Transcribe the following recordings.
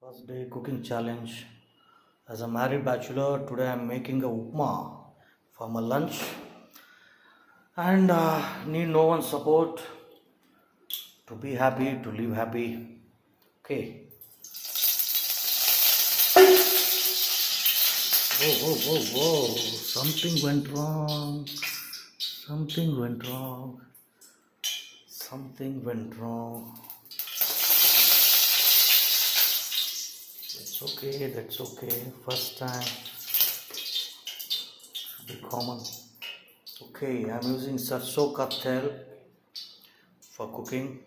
First day cooking challenge. As a married bachelor, today I'm making a upma for my lunch and need no one's support to be happy, to live happy. Okay. Whoa, whoa, whoa, whoa. Something went wrong. Something went wrong. Something went wrong. That's okay, that's okay. First time should be common. Okay, I'm using sarson ka tel for cooking.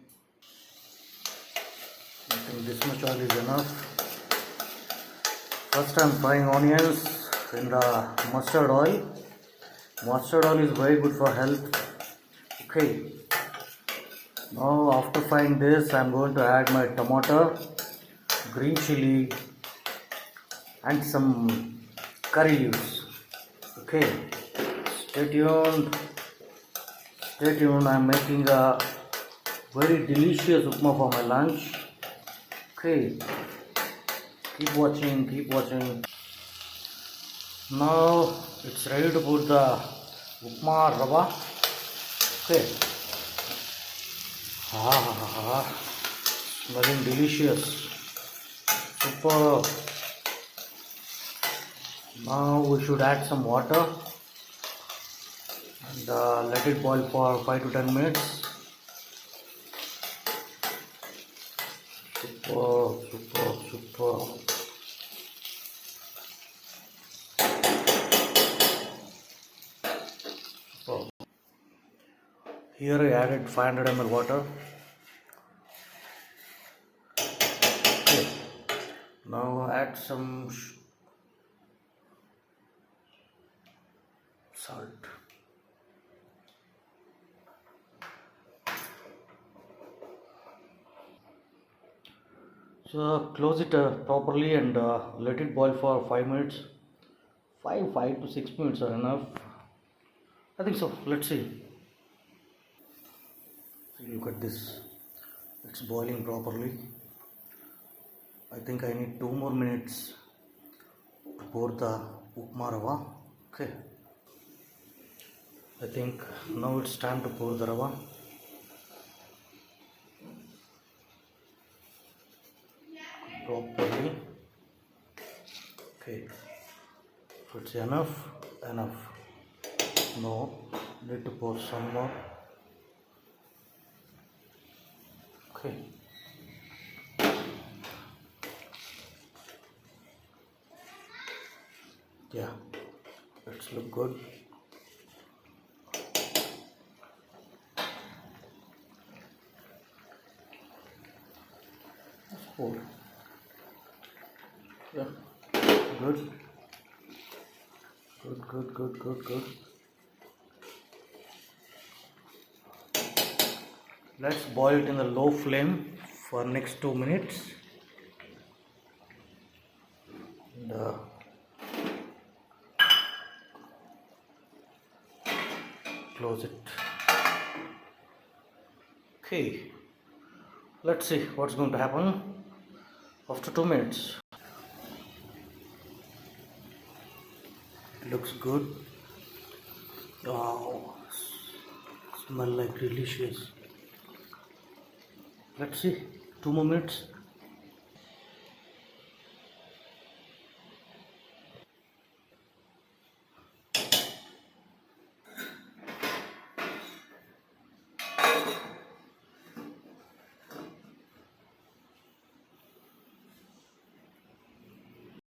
I think this much oil is enough. First I'm frying onions in the mustard oil. Mustard oil is very good for health. Okay. Now after frying this, I'm going to add my tomato, green chili and some curry leaves. Okay. Stay tuned. Stay tuned. I'm making a very delicious upma for my lunch. Okay. Keep watching. Keep watching. Now it's ready to put the upma rava. Okay. Smelling delicious. Super. Now we should add some water and let it boil for 5 to 10 minutes. Super, super, super. Super. Here I added 500 ml water. Okay. Now add some salt. So close it properly and let it boil for 5 minutes. 5 to 6 minutes are enough. I think so. Let's see. Look at this. It's boiling properly. I think I need 2 more minutes to pour the upma rava. Okay. I think now it's time to pour the rava. Properly. Okay. If it's enough. No, need to pour some more. Okay. Yeah, it's look good. Let's pour. Yeah, good. Good. Let's boil it in the low flame for next 2 minutes. And, close it. Okay, let's see what's going to happen after 2 minutes. It looks good. Wow, smell like delicious. Let's see, 2 more minutes.